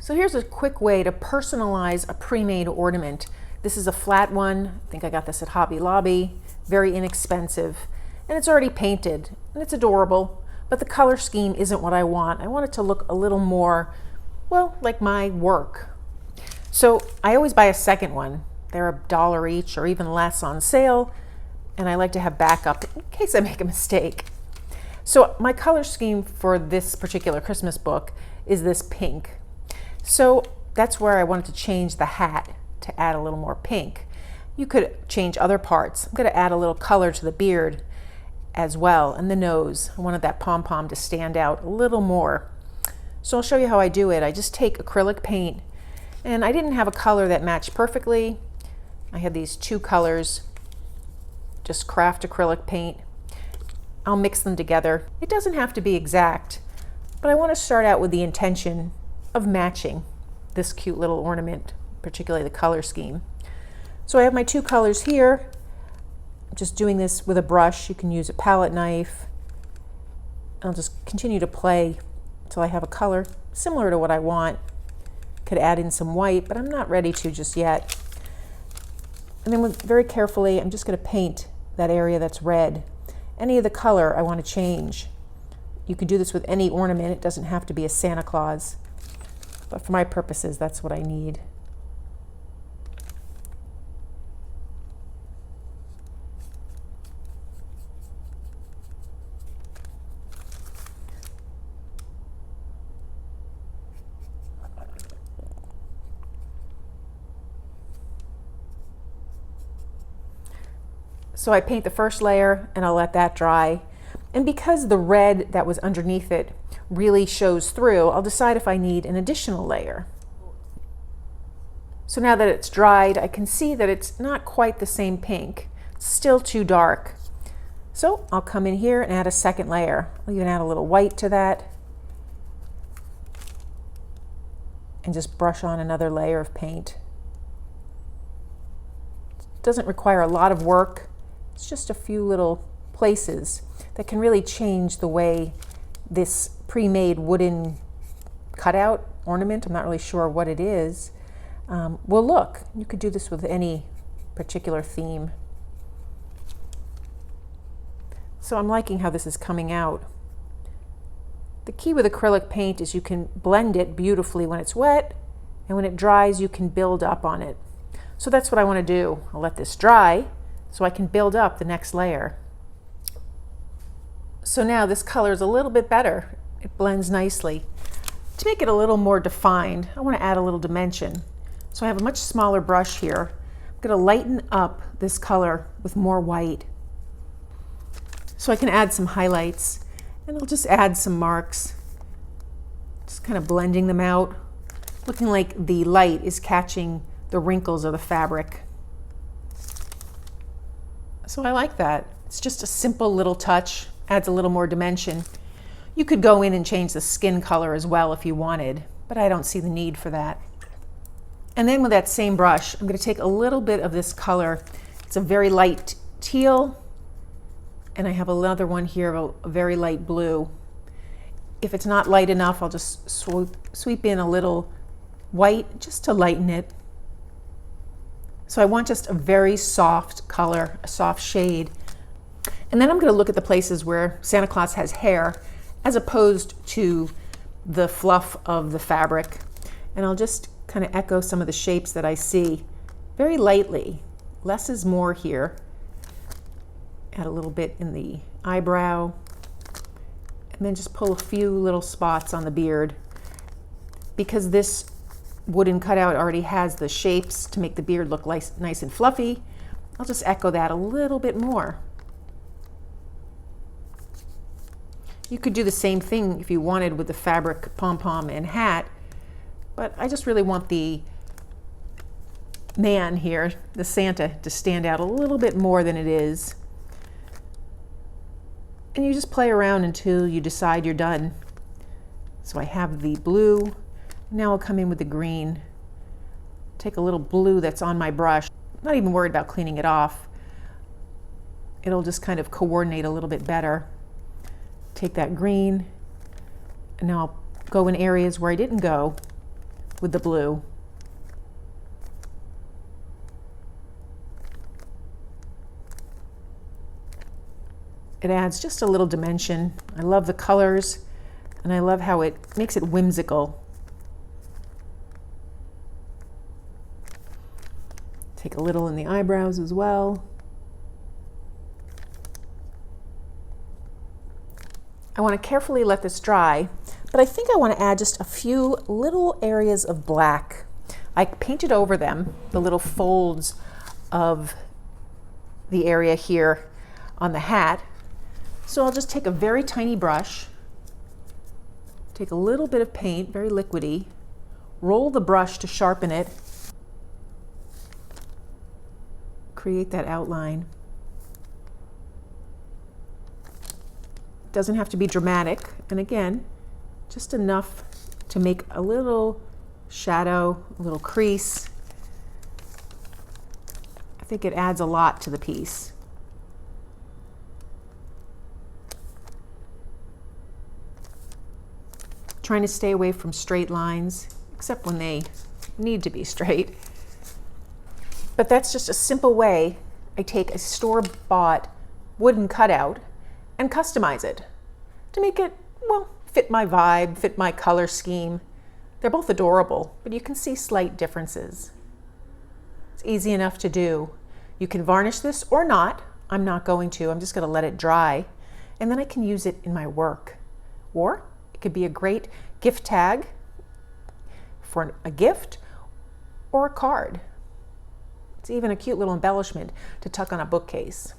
So here's a quick way to personalize a pre-made ornament. This is a flat one. I think I got this at Hobby Lobby. Very inexpensive. And it's already painted. And it's adorable. But the color scheme isn't what I want. I want it to look a little more, well, like my work. So I always buy a second one. They're $1 each or even less on sale. And I like to have backup in case I make a mistake. So my color scheme for this particular Christmas book is this pink. So that's where I wanted to change the hat to add a little more pink. You could change other parts. I'm going to add a little color to the beard as well, and the nose. I wanted that pom-pom to stand out a little more. So I'll show you how I do it. I just take acrylic paint, and I didn't have a color that matched perfectly. I had these two colors, just craft acrylic paint. I'll mix them together. It doesn't have to be exact, but I want to start out with the intention of matching this cute little ornament, particularly the color scheme. So I have my two colors here. I'm just doing this with a brush. You can use a palette knife. I'll just continue to play until I have a color similar to what I want. Could add in some white, but I'm not ready to just yet. And then very carefully, I'm just going to paint that area that's red. Any of the color I want to change. You can do this with any ornament. It doesn't have to be a Santa Claus. But for my purposes, that's what I need. So I paint the first layer and I'll let that dry. And because the red that was underneath it really shows through, I'll decide if I need an additional layer. So now that it's dried, I can see that it's not quite the same pink. It's still too dark. So I'll come in here and add a second layer. I'll even add a little white to that. And just brush on another layer of paint. It doesn't require a lot of work. It's just a few little places that can really change the way this pre-made wooden cutout ornament, I'm not really sure what it is, will look. You could do this with any particular theme. So I'm liking how this is coming out. The key with acrylic paint is you can blend it beautifully when it's wet, and when it dries you can build up on it. So that's what I want to do. I'll let this dry so I can build up the next layer. So now this color is a little bit better. It blends nicely. To make it a little more defined, I want to add a little dimension. So I have a much smaller brush here. I'm going to lighten up this color with more white. So I can add some highlights, and I'll just add some marks. Just kind of blending them out, looking like the light is catching the wrinkles of the fabric. So I like that. It's just a simple little touch. Adds a little more dimension. You could go in and change the skin color as well if you wanted, but I don't see the need for that. And then with that same brush, I'm going to take a little bit of this color. It's a very light teal, and I have another one here, a very light blue. If it's not light enough, I'll just sweep in a little white just to lighten it. So I want just a very soft color, a soft shade. And then I'm going to look at the places where Santa Claus has hair as opposed to the fluff of the fabric. And I'll just kind of echo some of the shapes that I see very lightly. Less is more here. Add a little bit in the eyebrow. And then just pull a few little spots on the beard. Because this wooden cutout already has the shapes to make the beard look nice and fluffy, I'll just echo that a little bit more. You could do the same thing if you wanted with the fabric pom-pom and hat, but I just really want the man here, the Santa, to stand out a little bit more than it is. And you just play around until you decide you're done. So I have the blue. Now I'll come in with the green. Take a little blue that's on my brush. I'm not even worried about cleaning it off. It'll just kind of coordinate a little bit better. Take that green, and now I'll go in areas where I didn't go with the blue. It adds just a little dimension. I love the colors, and I love how it makes it whimsical. Take a little in the eyebrows as well. I want to carefully let this dry, but I think I want to add just a few little areas of black. I painted over them, the little folds of the area here on the hat. So I'll just take a very tiny brush, take a little bit of paint, very liquidy, roll the brush to sharpen it, create that outline. Doesn't have to be dramatic, and again, just enough to make a little shadow, a little crease. I think it adds a lot to the piece. Trying to stay away from straight lines, except when they need to be straight. But that's just a simple way I take a store-bought wooden cutout and customize it to make it, well, fit my vibe, fit my color scheme. They're both adorable, but you can see slight differences. It's easy enough to do. You can varnish this or not. I'm not going to. I'm just going to let it dry, and then I can use it in my work. Or it could be a great gift tag for a gift or a card. It's even a cute little embellishment to tuck on a bookcase.